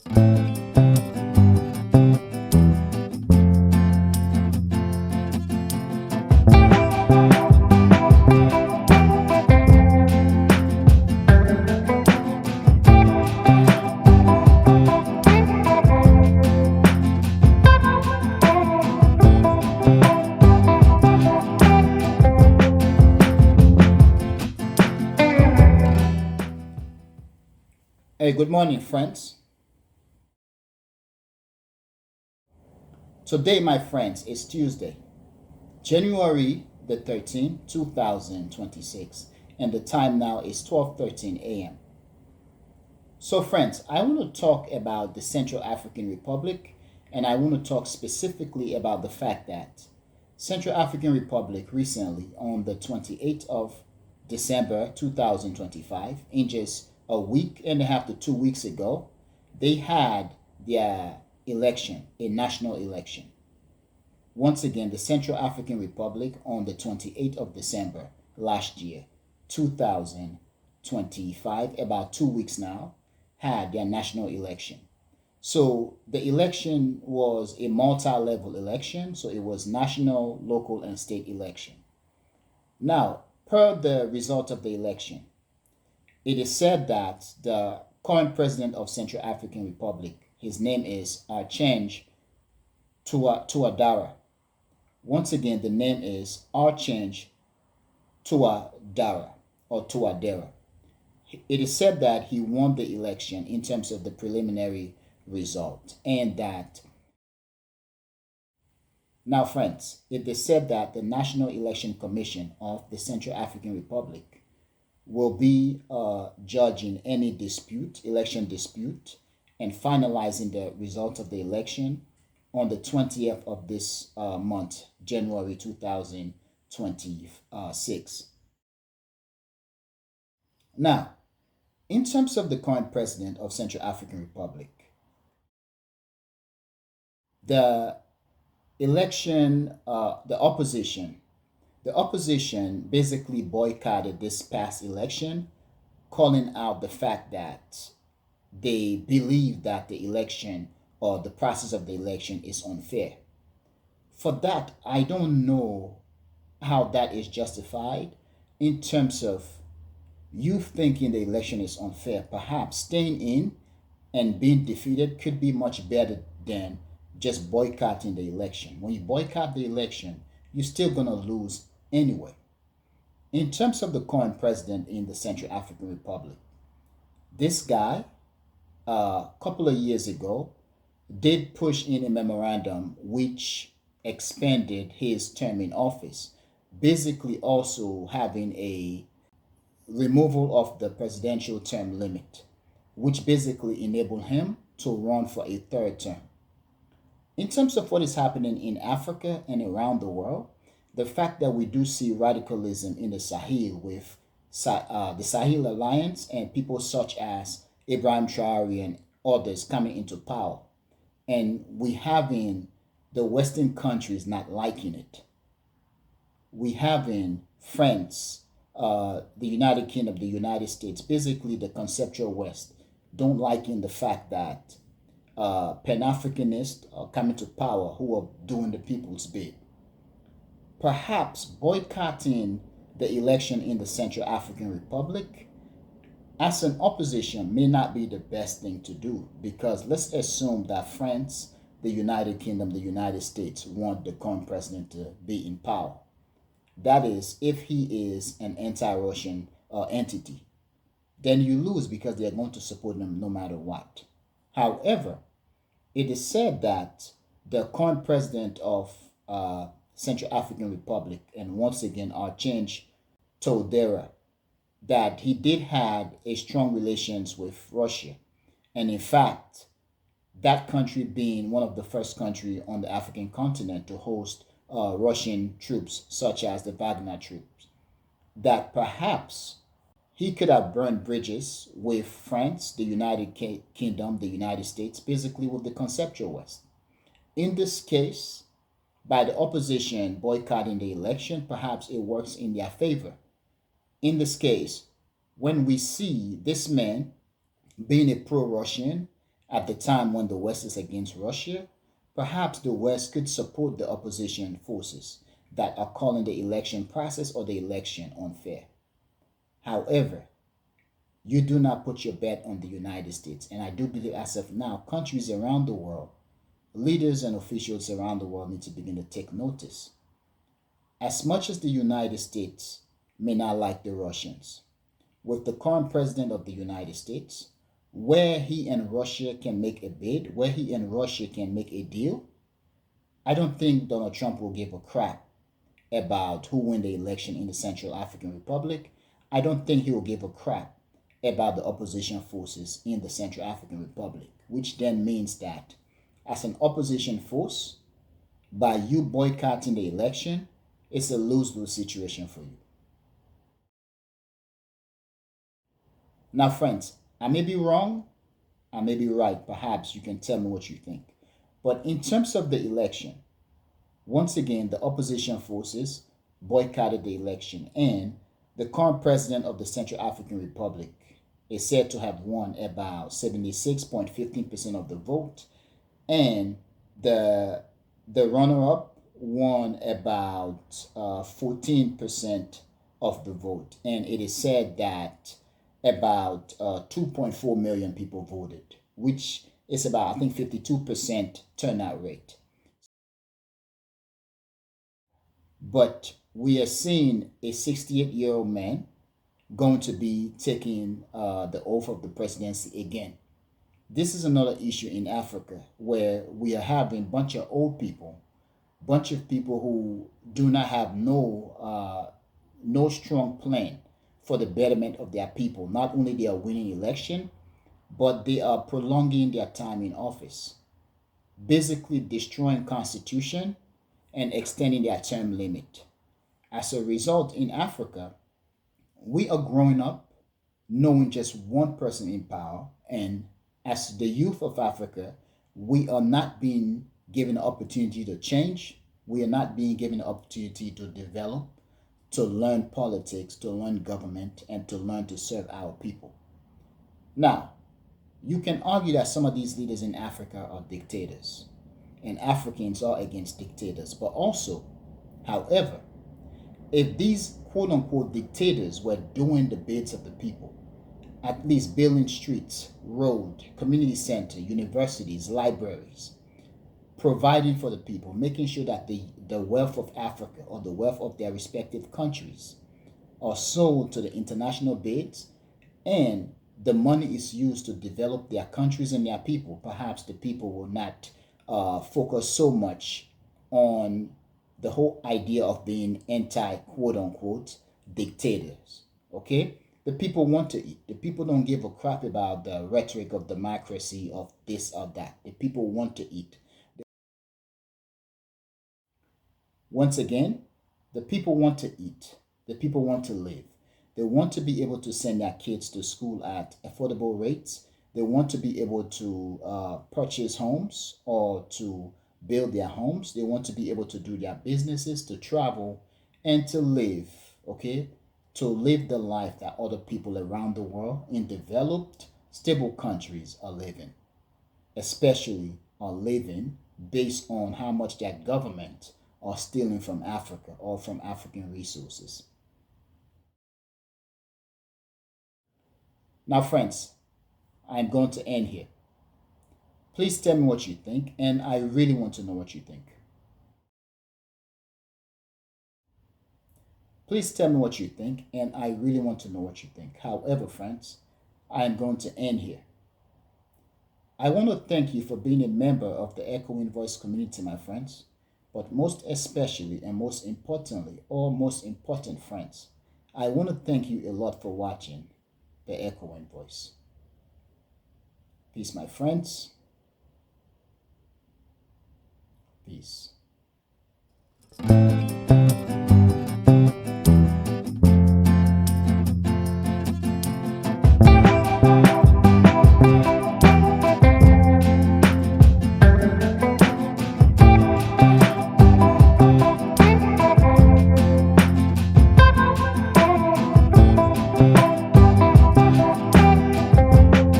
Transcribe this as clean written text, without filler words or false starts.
Hey, good morning, friends. Today, my friends, is Tuesday, January the 13th, 2026, and the time now is 12:13 a.m. So, friends, I want to talk about the Central African Republic, and I want to talk specifically about the fact that Central African Republic recently, on the 28th of December 2025, in just a week and a half to 2 weeks ago, they had their election, a national election. Once again, the Central African Republic on the 28th of December last year, 2025, about 2 weeks now, had their national election. So the election was a multi-level election. So it was national, local, and state election. Now, per the result of the election, it is said that the current president of Central African Republic, his name is Archange Touadéra. Once again, the name is Archange Touadéra or Touadéra. It is said that he won the election in terms of the preliminary result, and that now, friends, it is said that the National Election Commission of the Central African Republic will be judging any dispute, election dispute, and finalizing the result of the election on the 20th of this month, January 2026. Now, in terms of the current president of Central African Republic, the the opposition basically boycotted this past election, calling out the fact that they believe that the election or the process of the election is unfair. For that, I don't know how that is justified in terms of you thinking the election is unfair. Perhaps staying in and being defeated could be much better than just boycotting the election. When you boycott the election, you're still going to lose anyway. In terms of the current president in the Central African Republic, this guy, a couple of years ago, did push in a memorandum which expanded his term in office, basically also having a removal of the presidential term limit, which basically enabled him to run for a third term. In terms of what is happening in Africa and around the world, the fact that we do see radicalism in the Sahel with the Sahel Alliance and people such as Ibrahim Traore and others coming into power, and we having the Western countries not liking it. We having France, the United Kingdom, the United States, basically the conceptual West, don't liking the fact that Pan-Africanists are coming to power who are doing the people's bid. Perhaps boycotting the election in the Central African Republic as an opposition may not be the best thing to do, because let's assume that France, the United Kingdom, the United States want the current president to be in power. That is, if he is an anti-Russian entity, then you lose because they are going to support him no matter what. However, it is said that the current president of Central African Republic, and once again Archange Touadéra, that he did have a strong relations with Russia, and in fact, that country being one of the first country on the African continent to host Russian troops, such as the Wagner troops, that perhaps he could have burned bridges with France, the United Kingdom, the United States, basically with the conceptual West. In this case, by the opposition boycotting the election, perhaps it works in their favor. In this case, when we see this man being a pro Russian at the time when the West is against Russia, perhaps the West could support the opposition forces that are calling the election process or the election unfair. However, you do not put your bet on the United States. And I do believe as of now, countries around the world, leaders and officials around the world need to begin to take notice. As much as the United States may not like the Russians, with the current president of the United States, where he and Russia can make a bid, where he and Russia can make a deal, I don't think Donald Trump will give a crap about who win the election in the Central African Republic. I don't think he will give a crap about the opposition forces in the Central African Republic, which then means that as an opposition force, by you boycotting the election, it's a lose-lose situation for you. Now, friends, I may be wrong, I may be right. Perhaps you can tell me what you think. But in terms of the election, once again, the opposition forces boycotted the election, and the current president of the Central African Republic is said to have won about 76.15% of the vote, and the runner-up won about 14% of the vote, and it is said that about 2.4 million people voted, which is about, I think, 52% turnout rate. But we are seeing a 68-year-old man going to be taking the oath of the presidency again. This is another issue in Africa where we are having a bunch of old people, bunch of people who do not have no strong plan for the betterment of their people. Not only they are winning election, but they are prolonging their time in office, basically destroying constitution and extending their term limit. As a result, in Africa, we are growing up knowing just one person in power, and as the youth of Africa, we are not being given the opportunity to change. We are not being given the opportunity to develop, to learn politics, to learn government, and to learn to serve our people. Now, you can argue that some of these leaders in Africa are dictators, and Africans are against dictators. But also, however, if these quote unquote dictators were doing the bids of the people, at least building streets, road, community center, universities, libraries, providing for the people, making sure that the wealth of Africa or the wealth of their respective countries are sold to the international bids, and the money is used to develop their countries and their people, perhaps the people will not focus so much on the whole idea of being anti quote unquote dictators. Okay? The people want to eat. The people don't give a crap about the rhetoric of democracy, of this or that. The people want to eat. Once again, the people want to eat. The people want to live. They want to be able to send their kids to school at affordable rates. They want to be able to purchase homes or to build their homes. They want to be able to do their businesses, to travel, and to live, okay? To live the life that other people around the world in developed, stable countries are living, especially are living based on how much their government are stealing from Africa or from African resources. Now, friends, I'm going to end here. Please tell me what you think, and I really want to know what you think. Please tell me what you think, and I really want to know what you think. However, friends, I am going to end here. I want to thank you for being a member of the Echoing Voice community, my friends. But most especially and most importantly, or most important, friends, I want to thank you a lot for watching the Echoing Voice. Peace, my friends. Peace.